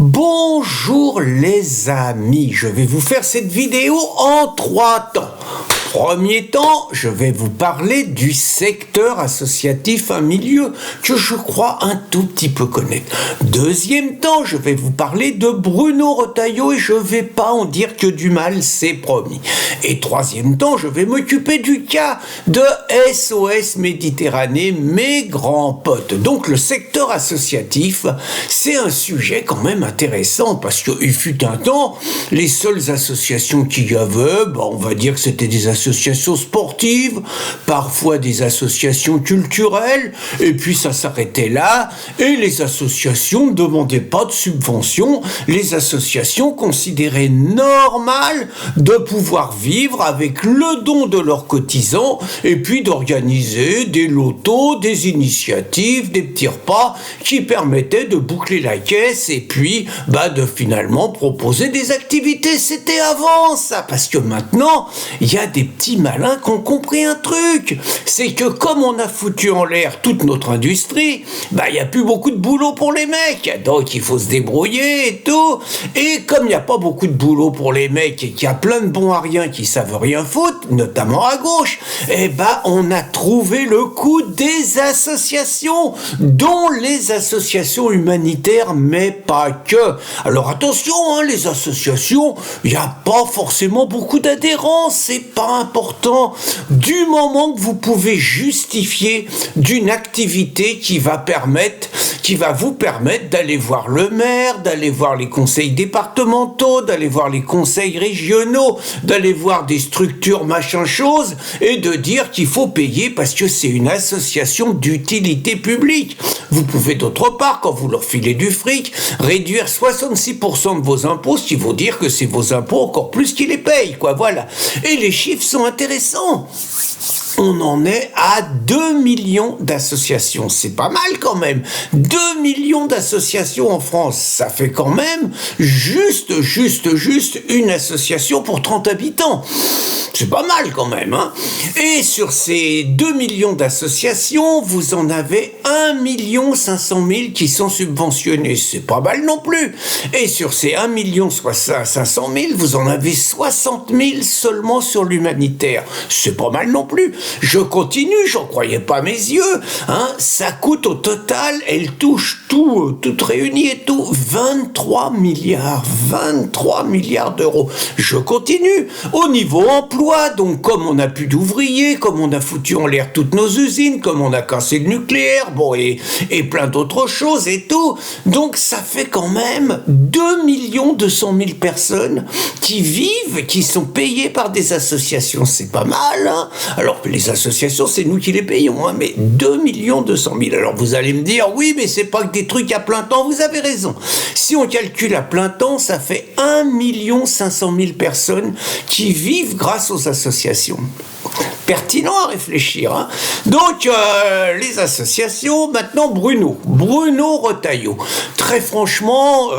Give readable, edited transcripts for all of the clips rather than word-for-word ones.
Bonjour les amis, je vais vous faire cette vidéo en 3 temps. Premier temps, je vais vous parler du secteur associatif, un milieu que je crois un tout petit peu connaître. Deuxième temps, je vais vous parler de Bruno Retailleau et je vais pas en dire que du mal, c'est promis. Et troisième temps, je vais m'occuper du cas de SOS Méditerranée, mes grands potes. Donc le secteur associatif, c'est un sujet quand même intéressant parce qu'il fut un temps, les seules associations qu'il y avait, on va dire que c'était des associations sportives, parfois des associations culturelles, et puis ça s'arrêtait là, et les associations ne demandaient pas de subventions, les associations considéraient normal de pouvoir vivre avec le don de leurs cotisants, et puis d'organiser des lotos, des initiatives, des petits repas qui permettaient de boucler la caisse, et puis de finalement proposer des activités. C'était avant ça, parce que maintenant, il y a des petits malins qui ont compris un truc, c'est que comme on a foutu en l'air toute notre industrie, il n'y a plus beaucoup de boulot pour les mecs, donc il faut se débrouiller et tout, et comme il n'y a pas beaucoup de boulot pour les mecs et qu'il y a plein de bons à rien qui savent rien foutre, notamment à gauche, on a trouvé le coup des associations, dont les associations humanitaires, mais pas que. Alors attention, les associations, il n'y a pas forcément beaucoup d'adhérents, c'est pas important, du moment que vous pouvez justifier d'une activité qui va vous permettre d'aller voir le maire, d'aller voir les conseils départementaux, d'aller voir les conseils régionaux, d'aller voir des structures machin chose, et de dire qu'il faut payer parce que c'est une association d'utilité publique. Vous pouvez d'autre part, quand vous leur filez du fric, réduire 66% de vos impôts, ce qui veut dire que c'est vos impôts encore plus qui les payent, voilà. Et les chiffres sont intéressants. On en est à 2 millions d'associations. C'est pas mal quand même. 2 millions d'associations en France. Ça fait quand même juste une association pour 30 habitants. C'est pas mal quand même, Et sur ces 2 millions d'associations, vous en avez 1 500 000 qui sont subventionnés. C'est pas mal non plus. Et sur ces 1 500 000, vous en avez 60 000 seulement sur l'humanitaire. C'est pas mal non plus. Je continue, j'en croyais pas mes yeux. Ça coûte au total, elle touche tout réuni et tout, 23 milliards d'euros. Je continue. Au niveau emploi, donc comme on n'a plus d'ouvriers, comme on a foutu en l'air toutes nos usines, comme on a cassé le nucléaire, et plein d'autres choses et tout, donc ça fait quand même 2 200 000 personnes qui vivent, qui sont payées par des associations. C'est pas mal, Alors que les associations, c'est nous qui les payons, mais 2 200 000. Alors vous allez me dire, oui, mais c'est pas que des trucs à plein temps, vous avez raison. Si on calcule à plein temps, ça fait 1 500 000 personnes qui vivent grâce aux associations. Pertinent à réfléchir. Donc, les associations, maintenant Bruno Retailleau. Très franchement,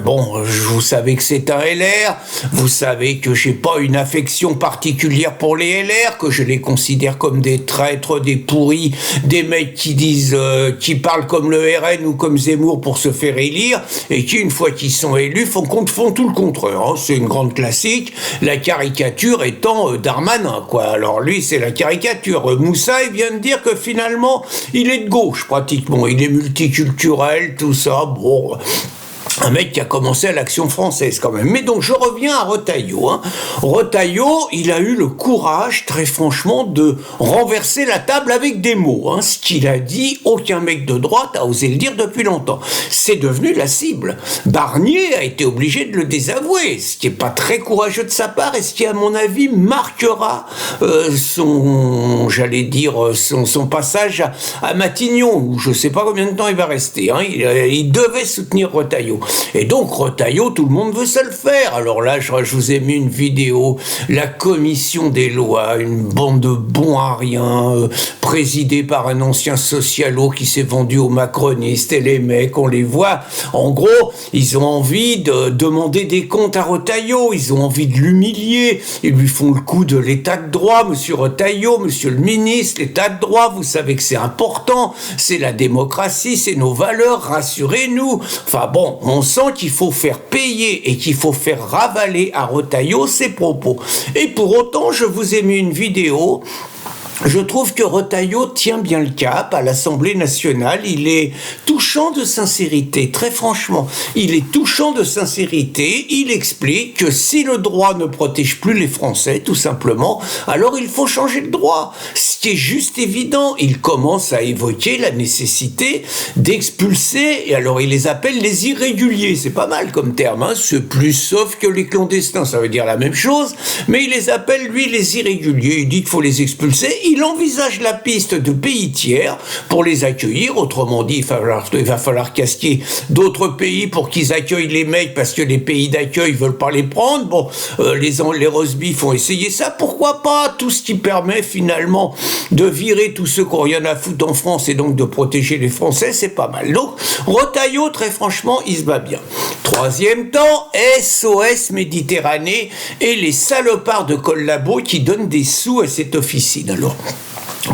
vous savez que c'est un LR, vous savez que j'ai pas une affection particulière pour les LR, que je les considère comme des traîtres, des pourris, des mecs qui parlent comme le RN ou comme Zemmour pour se faire élire, et qui, une fois qu'ils sont élus, font tout le contraire. C'est une grande classique, la caricature étant Darmanin, Alors lui, c'est la caricature. Moussa, il vient de dire que finalement, il est de gauche, pratiquement. Il est multiculturel, tout ça. Un mec qui a commencé à l'Action française quand même. Mais donc je reviens à Retailleau. Retailleau, il a eu le courage, très franchement, de renverser la table avec des mots. Ce qu'il a dit, aucun mec de droite a osé le dire depuis longtemps. C'est devenu la cible. Barnier a été obligé de le désavouer, ce qui n'est pas très courageux de sa part et ce qui, à mon avis, marquera son passage à Matignon, où je ne sais pas combien de temps il va rester. Il devait soutenir Retailleau. Et donc Retailleau, tout le monde veut se le faire. Alors là, je vous ai mis une vidéo, la commission des lois, une bande de bons à rien, présidée par un ancien socialo qui s'est vendu aux macronistes, et les mecs, on les voit, en gros, ils ont envie de demander des comptes à Retailleau, ils ont envie de l'humilier, ils lui font le coup de l'état de droit, monsieur Retailleau, monsieur le ministre, l'état de droit, vous savez que c'est important, c'est la démocratie, c'est nos valeurs, rassurez-nous. Enfin bon, On sent qu'il faut faire payer et qu'il faut faire ravaler à Retailleau ses propos. Et pour autant, je vous ai mis une vidéo. Je trouve que Retailleau tient bien le cap à l'Assemblée nationale. Il est touchant de sincérité, très franchement. Il est touchant de sincérité. Il explique que si le droit ne protège plus les Français, tout simplement, alors il faut changer le droit. Ce qui est juste évident. Il commence à évoquer la nécessité d'expulser, et alors il les appelle les irréguliers. C'est pas mal comme terme, hein. C'est plus sauf que les clandestins. Ça veut dire la même chose, mais il les appelle, lui, les irréguliers. Il dit qu'il faut les expulser. Il envisage la piste de pays tiers pour les accueillir. Autrement dit, il va falloir casquer d'autres pays pour qu'ils accueillent les mecs parce que les pays d'accueil veulent pas les prendre. Bon, les Rosebifs ont essayé ça. Pourquoi pas? Tout ce qui permet finalement de virer tous ceux qui n'ont rien à foutre en France et donc de protéger les Français, c'est pas mal. Donc, Retailleau, très franchement, il se bat bien. Troisième temps, SOS Méditerranée et les salopards de Collabo qui donnent des sous à cette officine. Alors,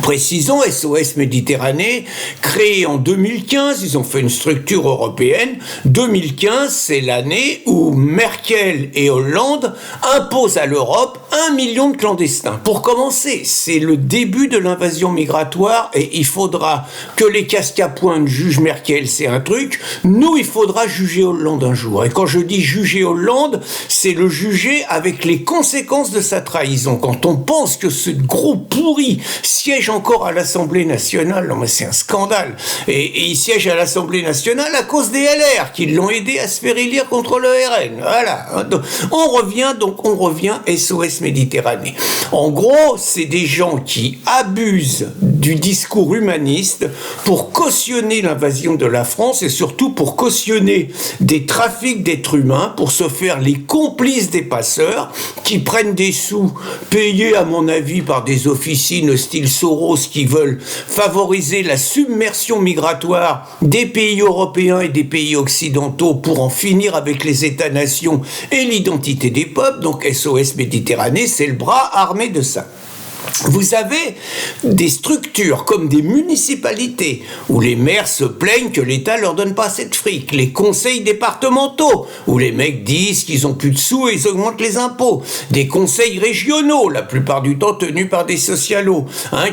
précisons, SOS Méditerranée, créé en 2015, ils ont fait une structure européenne. 2015, c'est l'année où Merkel et Hollande imposent à l'Europe 1 million de clandestins. Pour commencer, c'est le début de l'invasion migratoire et il faudra que les casque-à-pointe jugent Merkel, c'est un truc. Nous, il faudra juger Hollande un jour. Et quand je dis juger Hollande, c'est le juger avec les conséquences de sa trahison. Quand on pense que ce gros pourri siège encore à l'Assemblée nationale, non mais c'est un scandale. Et il siège à l'Assemblée nationale à cause des LR qui l'ont aidé à se faire élire contre le RN. Voilà. On revient SOS Méditerranée. En gros, c'est des gens qui abusent du discours humaniste pour cautionner l'invasion de la France et surtout pour cautionner des trafics d'êtres humains, pour se faire les complices des passeurs qui prennent des sous payés à mon avis par des officines style Soros qui veulent favoriser la submersion migratoire des pays européens et des pays occidentaux pour en finir avec les États-nations et l'identité des peuples. Donc SOS Méditerranée, c'est le bras armé de ça. Vous avez des structures comme des municipalités où les maires se plaignent que l'État leur donne pas assez de fric, les conseils départementaux où les mecs disent qu'ils ont plus de sous et ils augmentent les impôts, des conseils régionaux, la plupart du temps tenus par des socialos,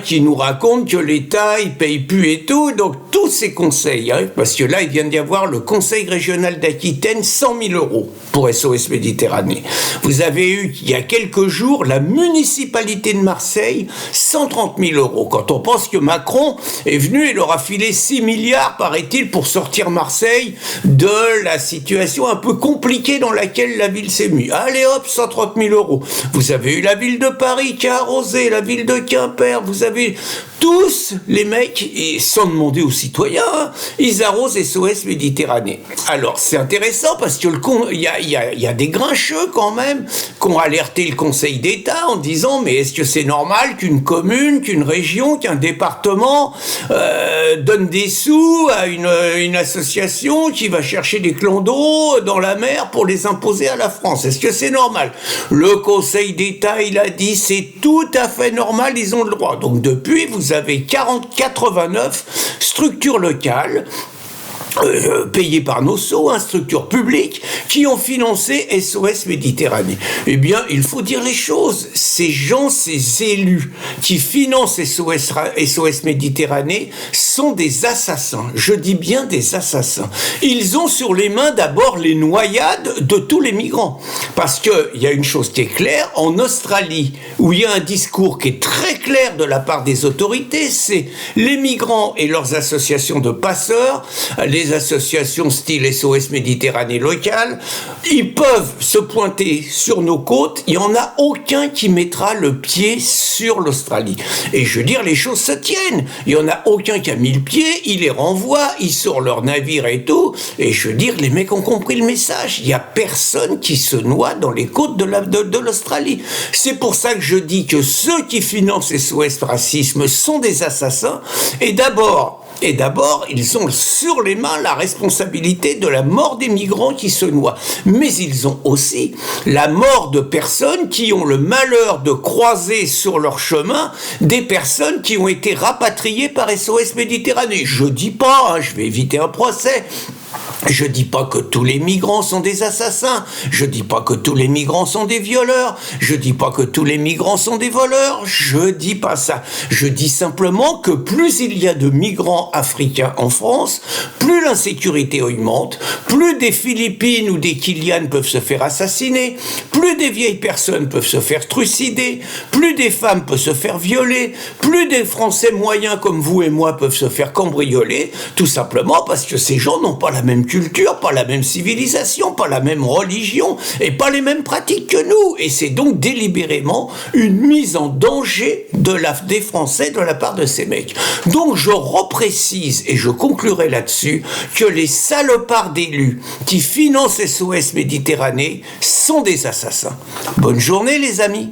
qui nous racontent que l'État il paye plus et tout. Donc tous ces conseils, parce que là il vient d'y avoir le conseil régional d'Aquitaine, 100 000 euros pour SOS Méditerranée. Vous avez eu il y a quelques jours la municipalité de Marseille, 130 000 euros. Quand on pense que Macron est venu et leur a filé 6 milliards, paraît-il, pour sortir Marseille de la situation un peu compliquée dans laquelle la ville s'est mise. Allez hop, 130 000 euros. Vous avez eu la ville de Paris qui a arrosé, la ville de Quimper, vous avez tous les mecs, et sans demander aux citoyens, ils arrosent SOS Méditerranée. Alors, c'est intéressant parce que il y a des grincheux quand même qui ont alerté le Conseil d'État en disant mais est-ce que c'est normal qu'une commune, qu'une région, qu'un département donne des sous à une association qui va chercher des clandos dans la mer pour les imposer à la France? Est-ce que c'est normal? Le Conseil d'État, il a dit c'est tout à fait normal, ils ont le droit. Donc depuis, vous avez 89 structures locales payées par nos sceaux, structures publiques, qui ont financé SOS Méditerranée. Eh bien, il faut dire les choses. Ces gens, ces élus qui financent SOS Méditerranée sont des assassins. Je dis bien des assassins. Ils ont sur les mains d'abord les noyades de tous les migrants. Parce qu'il y a une chose qui est claire, en Australie, où il y a un discours qui est très clair de la part des autorités, c'est les migrants et leurs associations de passeurs, les associations style SOS Méditerranée locale, ils peuvent se pointer sur nos côtes, il n'y en a aucun qui mettra le pied sur l'Australie. Et je veux dire, les choses se tiennent. Il n'y en a aucun qui a mis le pied, ils les renvoient, ils sortent leur navire et tout. Et je veux dire, les mecs ont compris le message. Il n'y a personne qui se noie dans les côtes de l'Australie. C'est pour ça que je dis que ceux qui financent SOS Racisme sont des assassins. Et d'abord, ils ont sur les mains la responsabilité de la mort des migrants qui se noient. Mais ils ont aussi la mort de personnes qui ont le malheur de croiser sur leur chemin des personnes qui ont été rapatriées par SOS Méditerranée. Je dis pas, je vais éviter un procès. Je dis pas que tous les migrants sont des assassins, je dis pas que tous les migrants sont des violeurs, je dis pas que tous les migrants sont des voleurs, je dis pas ça. Je dis simplement que plus il y a de migrants africains en France, plus l'insécurité augmente, plus des Philippines ou des Kylian peuvent se faire assassiner, plus des vieilles personnes peuvent se faire trucider, plus des femmes peuvent se faire violer, plus des Français moyens comme vous et moi peuvent se faire cambrioler, tout simplement parce que ces gens n'ont pas la même culture, pas la même civilisation, pas la même religion et pas les mêmes pratiques que nous. Et c'est donc délibérément une mise en danger des Français de la part de ces mecs. Donc je reprécise et je conclurai là-dessus que les salopards d'élus qui financent SOS Méditerranée sont des assassins. Bonne journée les amis.